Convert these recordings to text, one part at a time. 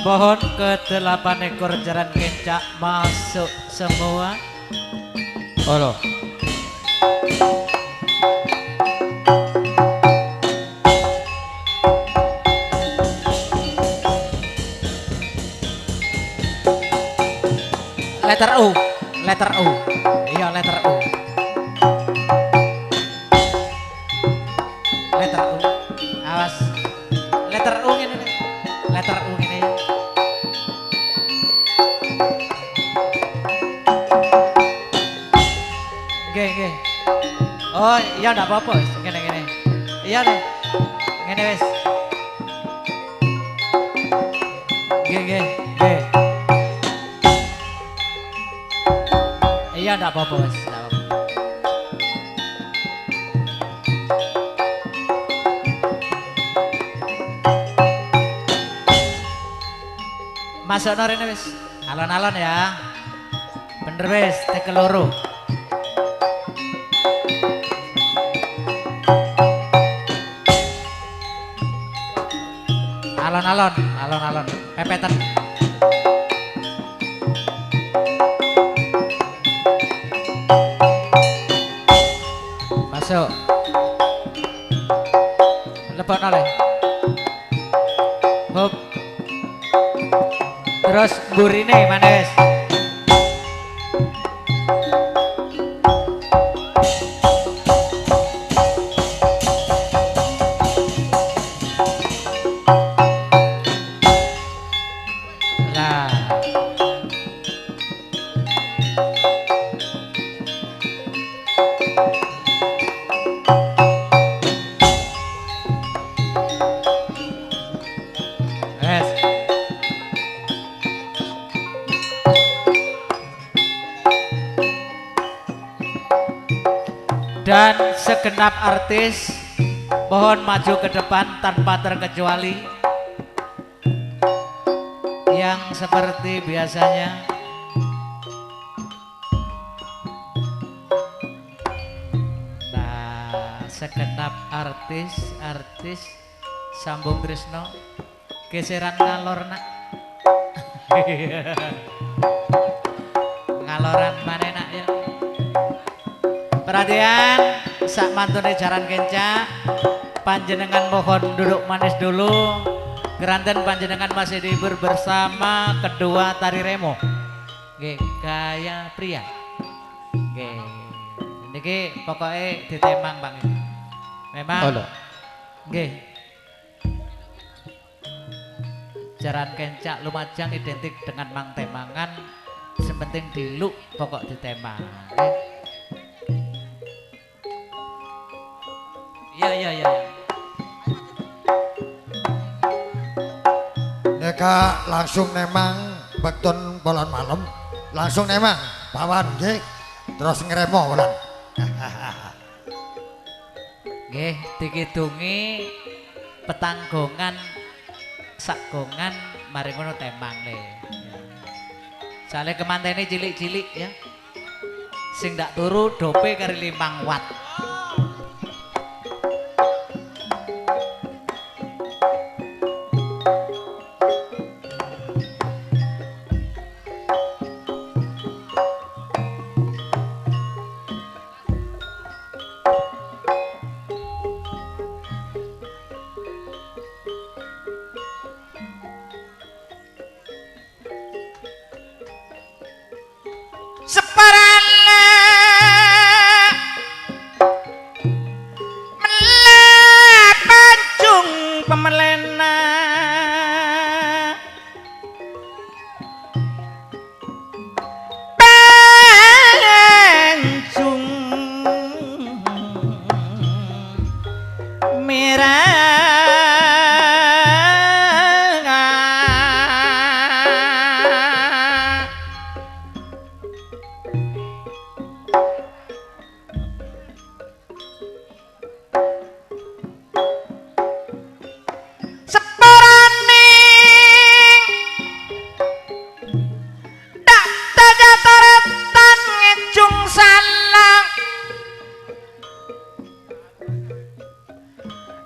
Pohon ke-8 ekor jaran kencak masuk semua. Halo. Letter U, letter U. Iya, letter U. Letter U. Awas. Letter U ini. Letter U ini. Nggih. Oh, iya ndak apa-apa wis. Ngene. Iya deh. Ngene wis. Nggih. Iya ndak apa-apa wis, ndak apa-apa. Masuk rene wis. Alon-alon ya. Bener wis, tek loro. Alon-alon, pepetan. Masuk. Lebok oleh. Hop. Terus burine mana wis? Dan segenap artis mohon maju ke depan tanpa terkecuali. Yang seperti biasanya. Nah, segenap artis sambung Trisno geseran ngalor nak. Ngaloran mana nak ya. Perhatian, sak mantune jaran kencak, panjenengan mohon duduk manis dulu. Keranten panjenengan masih dihibur bersama kedua tari remo. Nggih, gaya pria. Nggih. Niki pokoknya ditemang Bang. Memang. Nggih. Jaran kencak Lumajang identik dengan mang temangan, sepenting diluk pokok ditemang. Iya. Neka langsung nemang beton bolan malam, langsung nemang pawan nggih. Terus ngremo bolan. Nggih, dikidungi petanggongan sagongan mari ngono temang le. Sale kemantene cilik-cilik ya. Sing ndak turu dope kari 5 watt.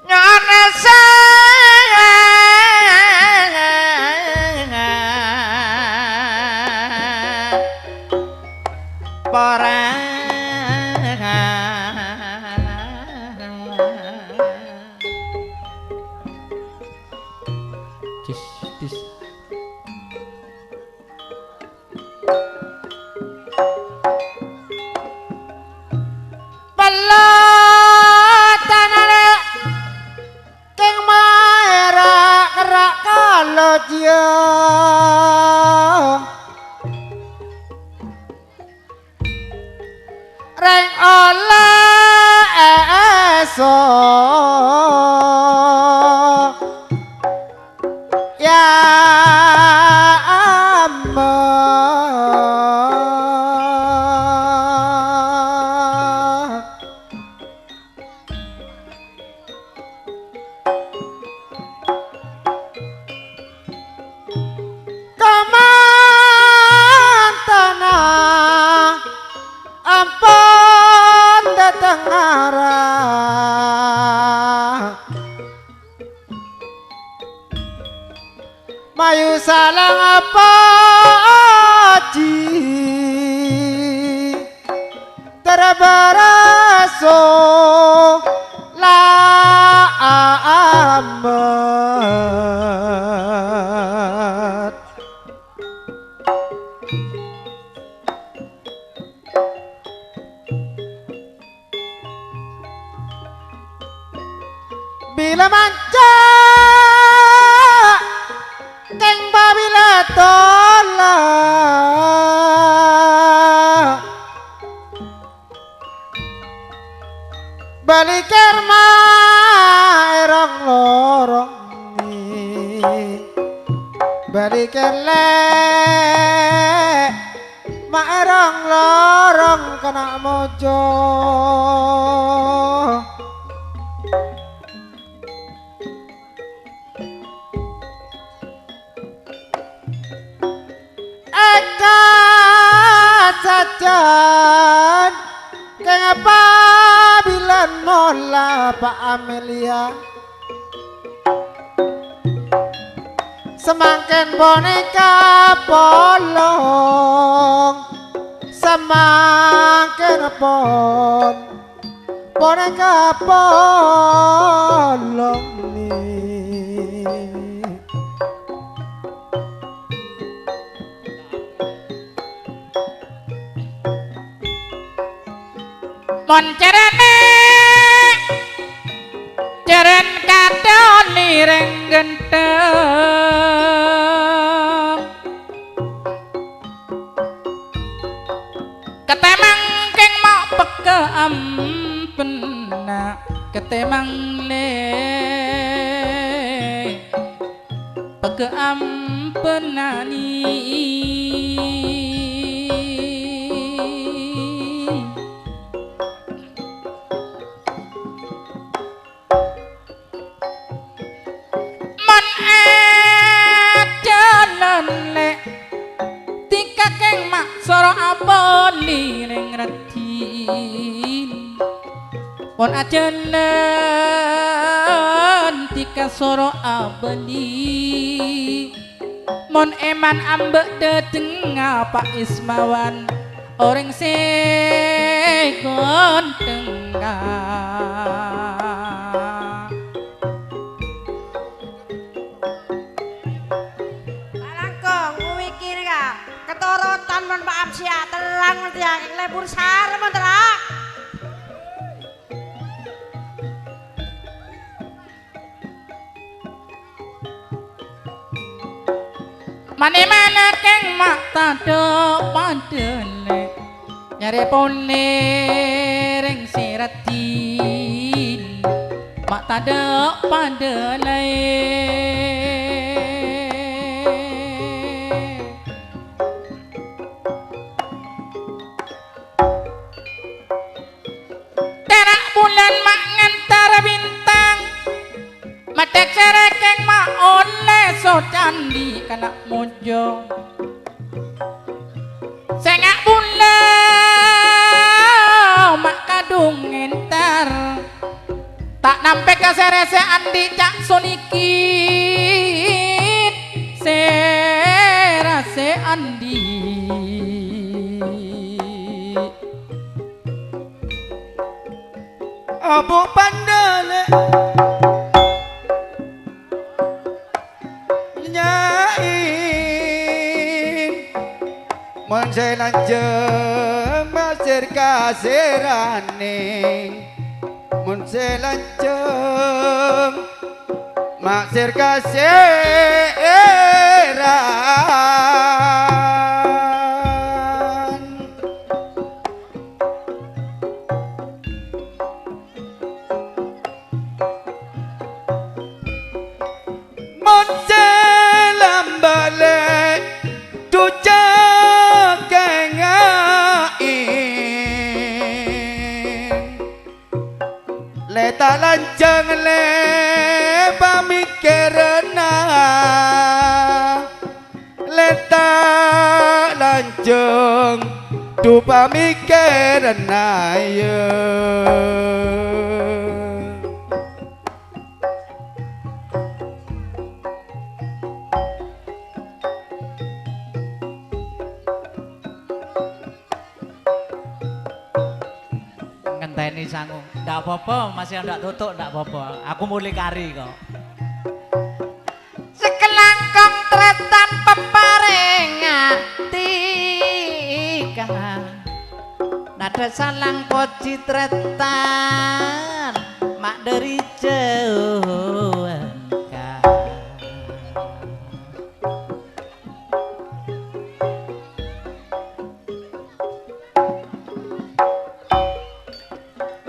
Nyone aja reng oleh esok ya amat kamantana ampun datang arah mayu salang apa aji terbaraso la amat bila manca keng babila tolak baliker ma erong lorong ni baliker le ma erong lorong kena mojo eka sajan kenapa bilan mola Pak Amelia semangken boneka polong semangken pon boneka polong nih mon cerene ceren kadoni reng genteng ketemang keng mau peke ampena ketemang le peke ampena ni soro apa ning radin pon ajenen tika soro abeni mon eman ambek dedeng Pak Ismawan orang segon tengah langkong mikir ka ketorotan mon Pak Amsia terang ngerti ya lebur sarem terang mana-mana keng mak tado padele nyari pone reng siratin mak tado padele terak bulan mak ngantar bintang matek serekeng mak oleh so candi kanak mojo sengak bulan mak kadung entar tak nampe ke serese andi cak sonikit serase andi abu pandale Menselanjeng masir kasirane Menselanjeng masir kasir Moncelam balik duca kengain Leta lancang le pamikirna Leta lancang du pamikirna ya ngenteni sangu. Ndak apa-apa, masih ndak tutuk ndak apa-apa. Aku mulai kari kok. Sekelangkong tretan peparing ati kang Nada salang poci tretan mak dari jauhan kang.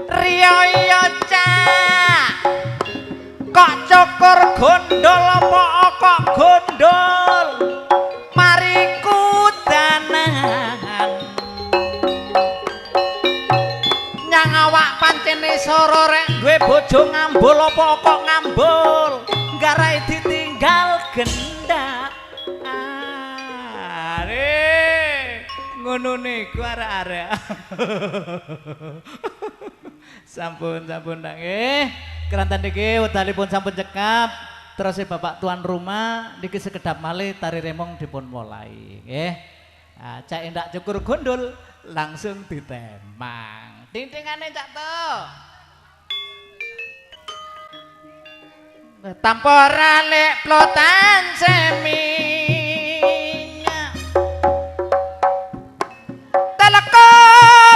riyo cak kok cukur gondol apa kok gondol Mari kudanan nyang awak pancene soro rek duwe bojo ngambul apa kok ngambul garai ditinggal gendak. Ngono niku arek-arek. Sampun ndak nggih. Kerantan niki wedalipun sampun cekap. Terus Bapak tuan rumah niki sekedap malih tari remong dipun mulai nggih. Cak ndak cukur gondol langsung ditemang. Ting-tingane cak to. tampora lek plotan semi teleko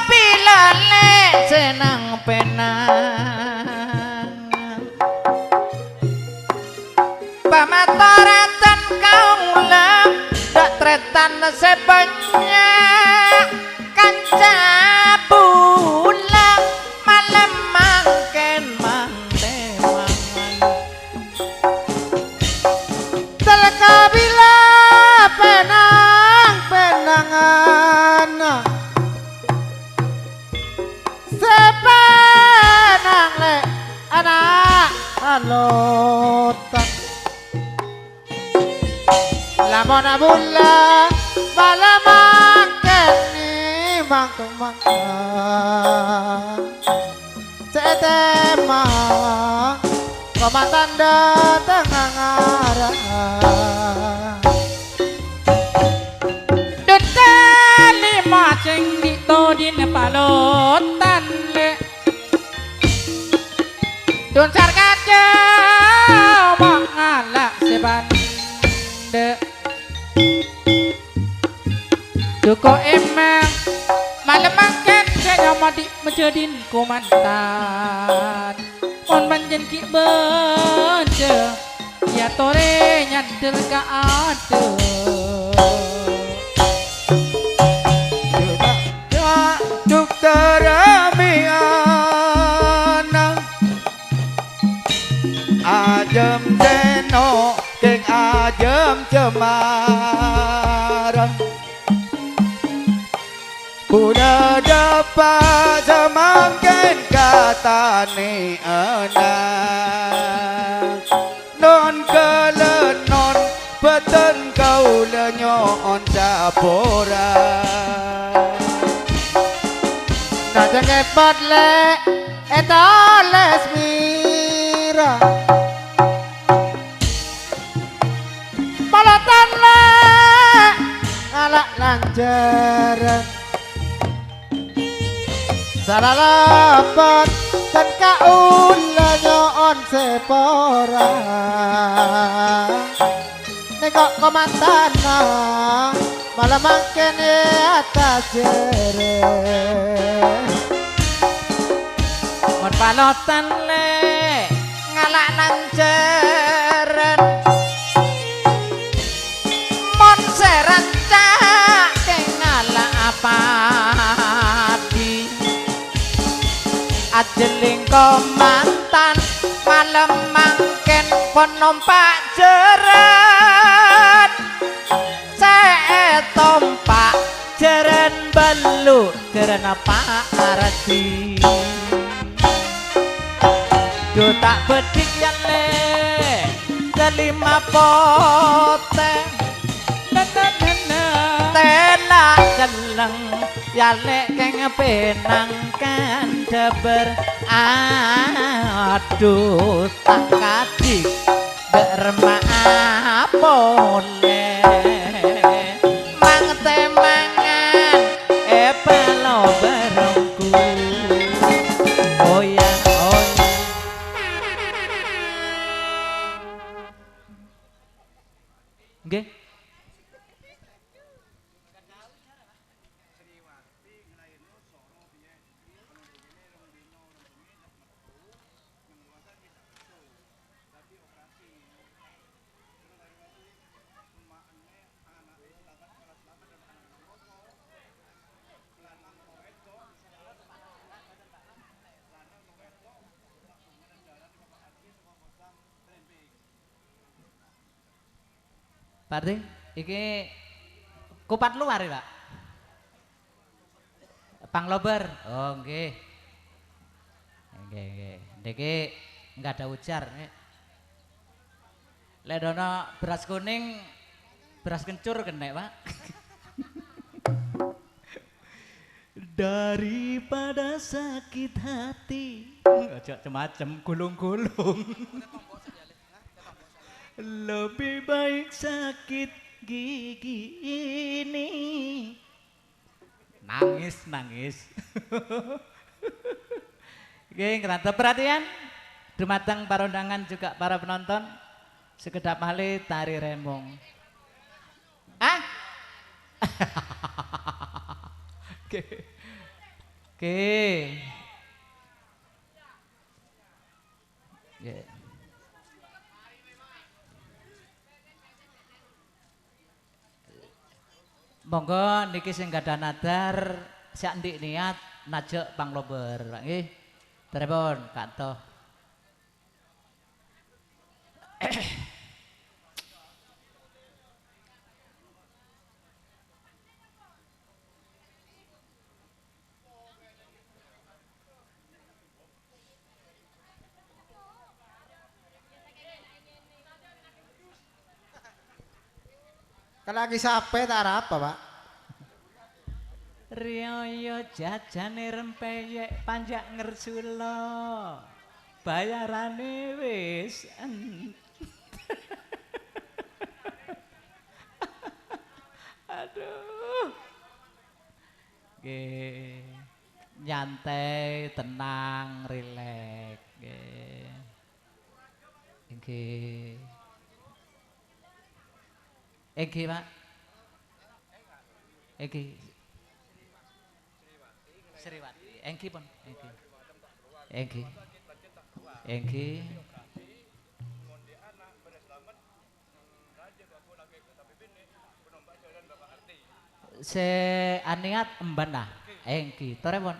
pilale Senang penang pamatoratan kaula dak tretan sebanyak kanca pula malam mangken mantemangan teleka bila penang penangan sepanang le anak alotan lamun abula bala mangkeni mangkang cetema komandan datang ngarah Duta lima ceng dito din palotan le Dun sarkaja mangala sebande Duko emang malemangkan saya mati menjadi komandan Mon manjen ki bende ya tore nyantel ka ade Duk teramiana Ajem seno keng ajem cemarang Buddha dapat semakin katane anak Non kelenon beten kau lenyon sapora Najeng hebat le eta les mira Palatan le alak lanjaran Salah lapat dan kaula nyon sepora Nekok komandana malah makin atas jere Mon palotan le ngalak nan jeren komandan malam mangken pon numpak jeren tompak jeren belu jeren apa arti yo tak bedik ya le kelima poteng tena geleng ya lek keng penang kan deber aduh tak kadik bermaaf boleh mang temangan pelo berongku oh ya nggih Pak Ardi, iki kupat luar ya Pak? Panglober, oh nggih. Nggih. Niki enggak ada ujar. Ledono beras kuning, beras kencur kena Pak. Daripada sakit hati, ojo macam gulung-gulung. Lebih baik sakit gigi ini. Nangis. Oke, ngerantau perhatian. Dumateng para undangan juga para penonton. Sekedap malih tari remong. Ah? Oke. Yeah. Monggo niki sing gadah nadar sak ndik niat najek panglober nggih. Pripun Kak Toh? Kan lagi sampai tak ada apa, Pak? Rioyo jajane rempeyek panjak ngersulo. Bayarane wis. Aduh. Nggih. Nyantai, tenang, rileks, nggih. Nggih. Egi Pak. Egi. Sriwati. Egi pun. Egi. Se aniat embana. Egi. Torepon.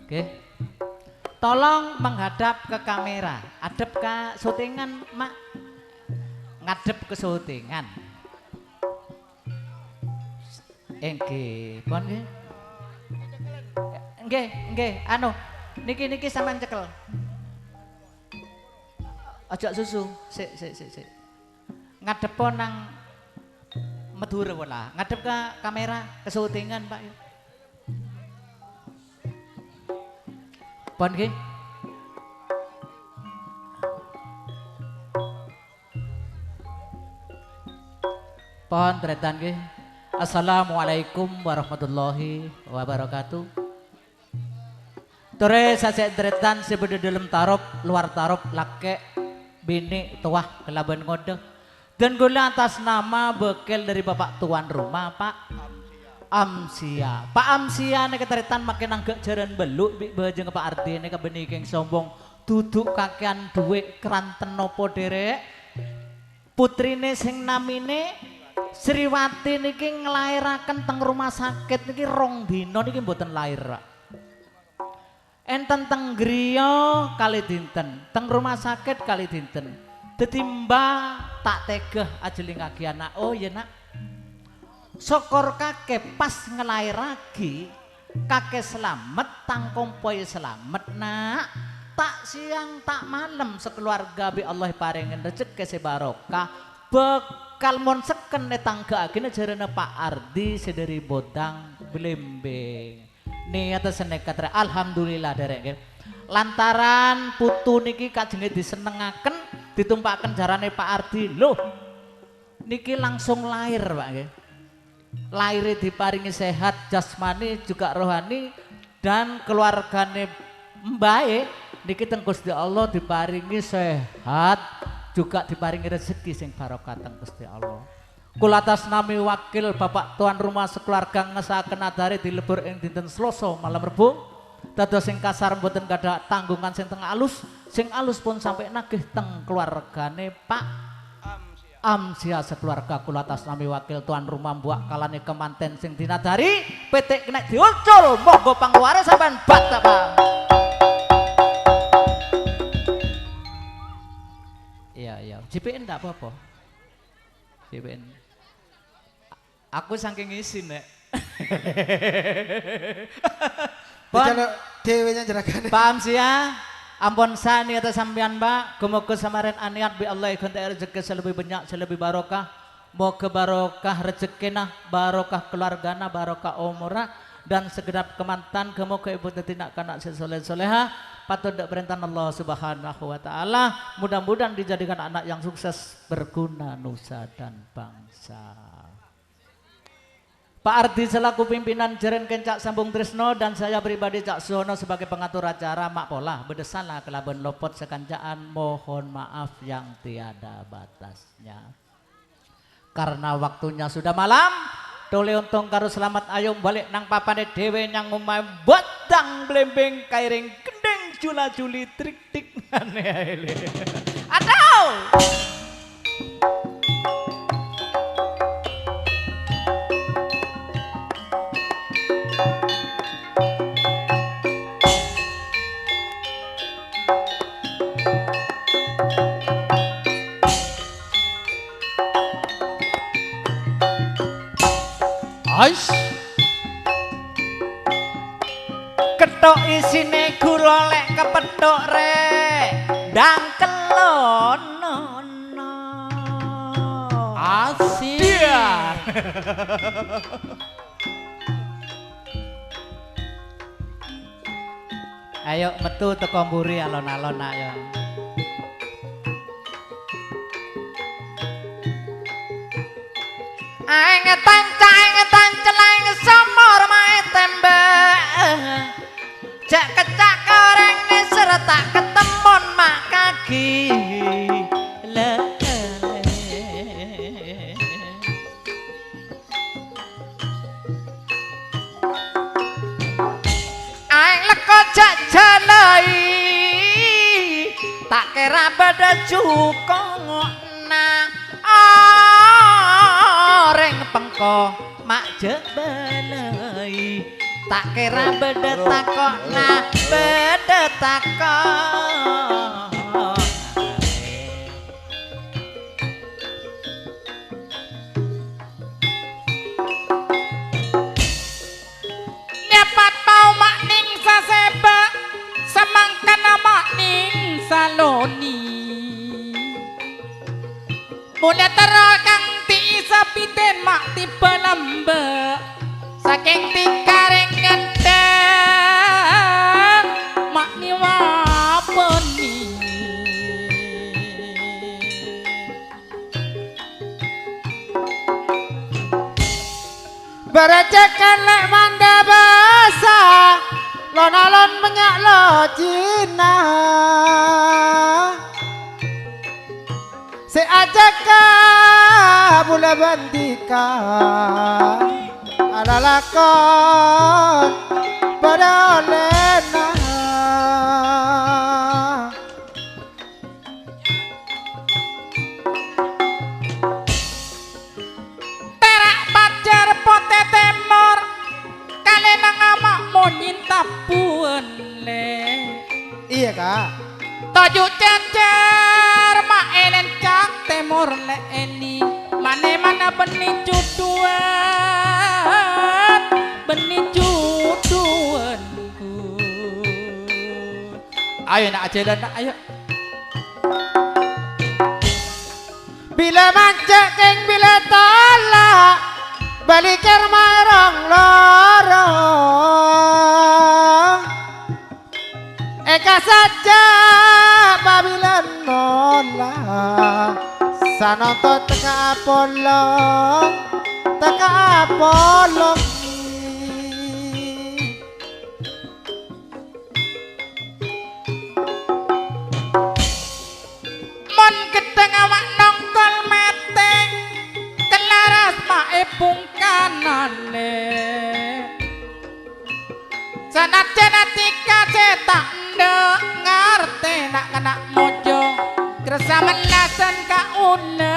Oke. Tolong menghadap ke kamera, adep ke syutingan, Mak. Ngadep ke syutingan. Nggih, pon nggih. Nggih, anu, niki sampean cekel. Aja susu, sik. Ngadep nang Madura pola, ngadep ke kamera, ke syutingan, Pak. Pon nggih. Pon tretan nggih. Assalamualaikum warahmatullahi wabarakatuh. Tore sasek tretan sebeda dalam tarop, luar tarop lake bini tuah kelaban ngode. Dan gula atas nama bekel dari Bapak tuan rumah Pak Amsia. Pak Amsia nek ketretan makin anggek jaran beluk bik bajeng Pak Ardi nek benikeng sombong duduk kakean duwe kranten nopo derek putrine sing namine Sriwati niki nglairaken teng rumah sakit niki 2 dina niki mboten lair, Pak. Enten teng griya kali dinten, teng rumah sakit kali dinten. Dadi Mbah tak tegeh ajelingake anak. Oh ya Nak. Syukur kakek pas ngelairake kakek selamat, tangkong poe selamat Nak. Tak siang tak malam sekeluarga bi Allah paringin rezeki sebarokah. Bekal mon seken netanggakake jarene Pak Ardi sederi bodang blembeng. Niat senekat alhamdulillah derek nggih. Lantaran putu niki kajenge disenengaken ditumpaken jarane Pak Ardi. Loh niki langsung lahir Pak nggih. Lahirnya diparingi sehat jasmani juga rohani dan keluargane mbae niki teng Gusti Allah diparingi sehat juga diparingi rezeki sing barokah teng Gusti Allah. Kula atas nami wakil Bapak tuan rumah sekeluarga ngesaken adare dilebur ing dinten Selasa malam Rebo. Dados sing kasar mboten gadah tanggungan sing teng alus, sing alus pun sampai nagih teng keluargane Pak Amsia sekeluarga. Kula atas nami wakil tuan rumah mbuak kalane kemanten sing dinadari petik kena diucul monggo pangluare sampean bat Pak. Iya, JPN enggak apa-apa. JPN. Aku saking isin nek. Dewenya jerakan. Pak Amsia, ampun sani atas sampean Mbak, muga samaren aniat bi Allah ganti rezeki selebih banyak, selebih barokah. Moga barokah rezekina, barokah keluargana, barokah umurna dan segenap kemantan kemoga ibu tetindak kanak sesoleh-soleha patut perintah Allah Subhanahu wa taala. Mudah-mudahan dijadikan anak yang sukses berguna nusa dan bangsa. Pak Ardi selaku pimpinan Jeren Kencak Sambung Trisno dan saya pribadi Cak Suwono sebagai pengatur acara mak pola bedesalah kelaban lopot sekancaan mohon maaf yang tiada batasnya. Karena waktunya sudah malam, tole untung karo selamat ayo balik nang papane dhewe nyang omahe bodang blembeng kairing kendeng jula-juli trik tik aneh. Aduh. Ais. Ketok isine gula lek kepethuk rek ndang kelono. Asik. Iya. Ayo metu teko mburi alon-alon ayo. Aing celeng somor mae tembak. Jak kecak goreng serta ketemon mak kaki. Aing leko jak jalai tak kira beda cukongna. Reng pengko mak jebalai tak kira beda takokna beda takok. Nyapat mau mak ning saseba semangkan mak ning saloni. Mulai terokang ti sapiten mak tipe lembek saking tikaring ngendang mak ni wapeni. Berecekan lek manda basa lon-alon menyak lo Cina. Se ajaka bula bandika ala lakon pada olena. iya kak. Toju cecer mak enen cak temur le eni mane mana benih cuduan ayo nak jalan nak ayo Bila mancek king bila tolak balikir marong lorong eka saja babila nolak sanoto teka polong mon gedeng awak nongkol meteng kelaras mae pungkanane sanajan atika cetak ndek ngerti nak kena mojo kersa melasan ka una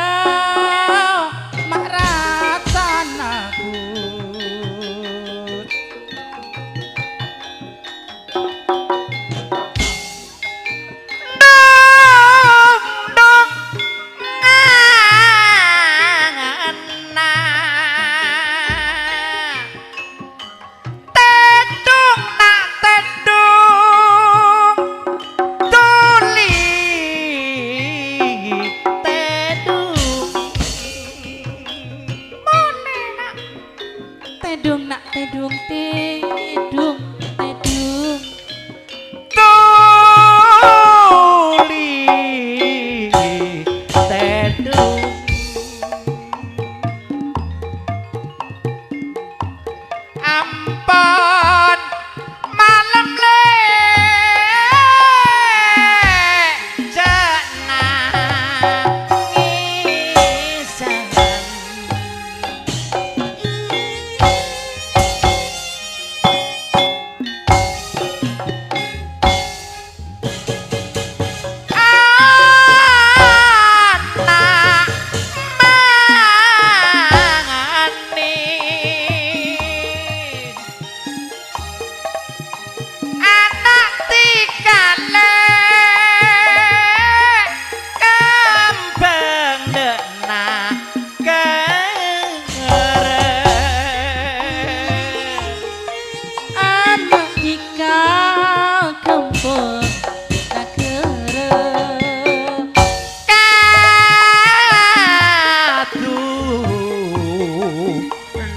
mak rasanaku tedung nak tedung tedung tedung tuli tedung ampun malam le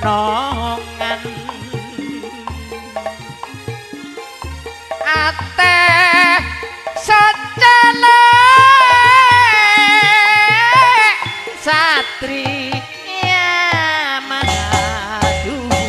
nongan ate secele satria madure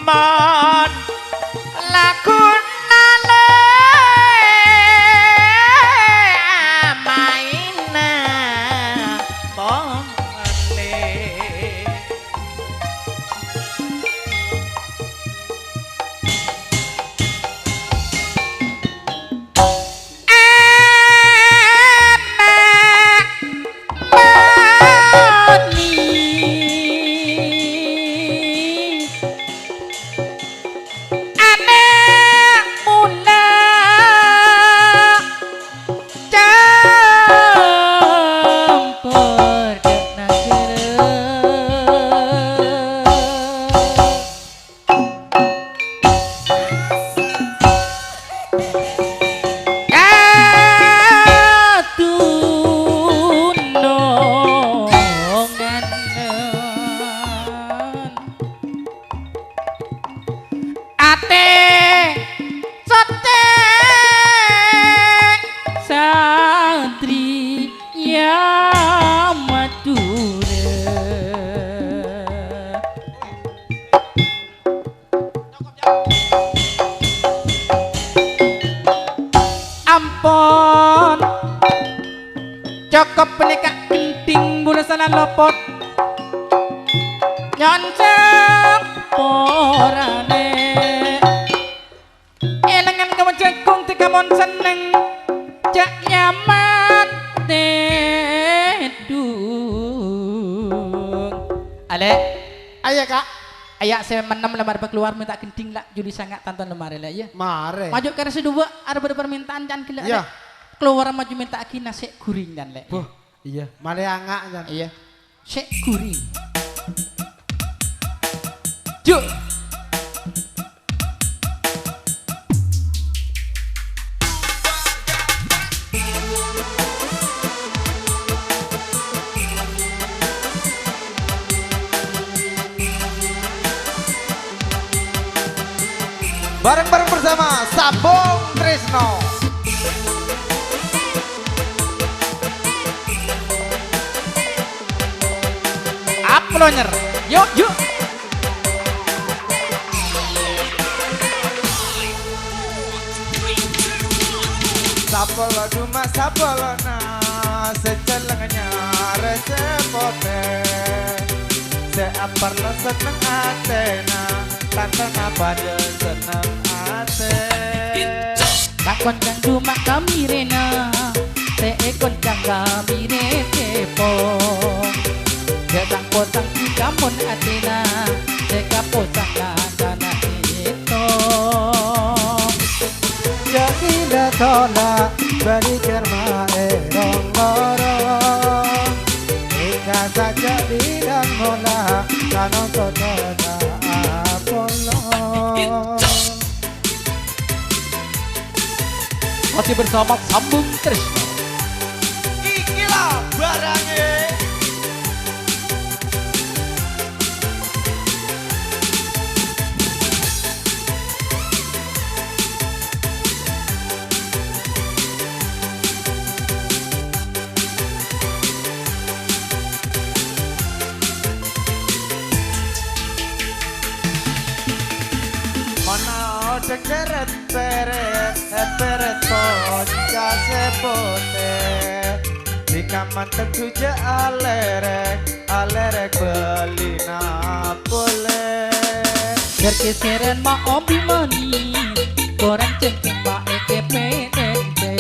mon lagunane maina pole ane tenan lopot nyonceng porane elengan kamu jagung tiga mon seneng jak nyaman tedung ale Ayo kak. ayak saya menam lemar keluar minta gending lah juli sangat tonton lemar lah ya Mare. maju karena sedua ada permintaan jangan gila Iya. keluar maju minta aki nasi guring dan lek Buh, iya. Mare angak jan. iya sek guring juk Bareng-bareng bersama Sabung Trisno. Aploner yuk yuk Sapolo duma sapolo na secelengnya resepote. Se apar lo seneng atena tantang apa dia seneng ate. takon kang cuma kami rena seekon kang kami rekepo Ketang potang tiga mon atena seka potang kana itu Jadi tola beri kerma erong lorong. Ika saja bidang mola kano totola apolo. Masih bersama Sambung Trisno. Ikilah barangnya. Deret peret poca sepote di kaman tertuja alerek beli napole Berkeseran ma obi mani Korang cengkeng ma eke penente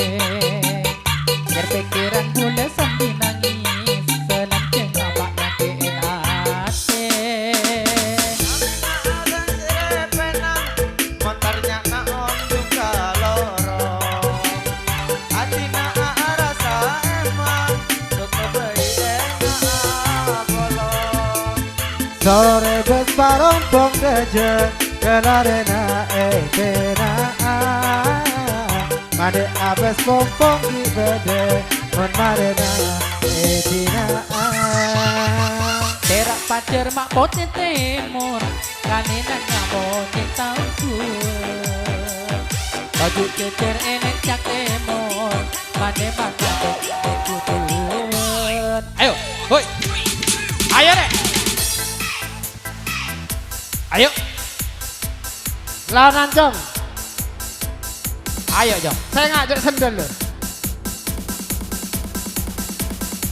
Berpikiran gula sambil nangis Selam cengkeng ma eke enate motornya na ondu kaloro adina rasa emang tutup kolo sore bes parompong deje kenarena ekena made abes pompong di bede mon marena etina Terak pacar mak pote temur Kanenan ngamote tangkur Baju cecer enek cak temur Mane makane ekutun Ayo, hoi. Ayo nek. Ayo, lawan Jong ayo Jom. saya ngajak sendal loh.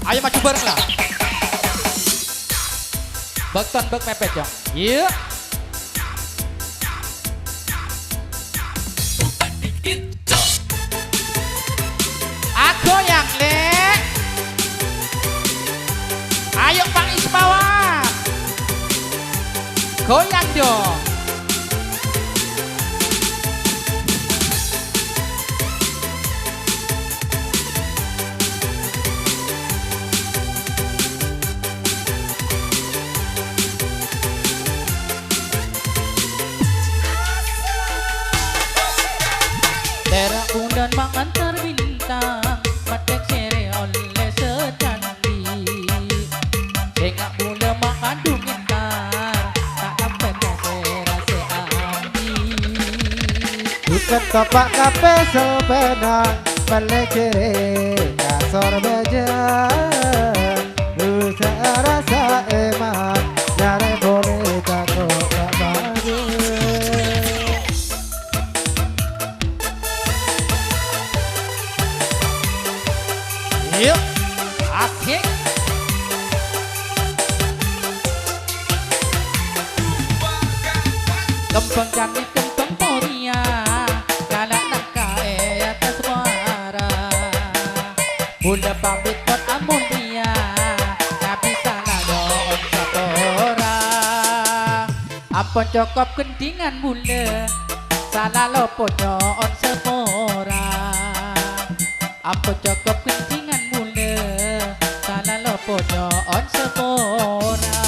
Ayo maju bareng lah. Bekton bek mepet Jom. Iya. Aku yang lek. Ayo Pak Ismawan. Goyang dong. Terak undan mengantar bintang Matek sere oleh secandi Sengak mula mengandung intar Tak dapat sera seambi Bukan topak kape sepenang balik kiri kasor bejan Usaha rasa eman Jare boleh takut tak bagus Yuk. Asik. Kembang cantik kembang muria Kalak nangkae atas muara Bunda pamit pot amulia Nabi salah doon sapora Ampun cokop kendingan mula Salah lopo doon sepora Ampun cokop kendingan mula Salah lopo doon sepora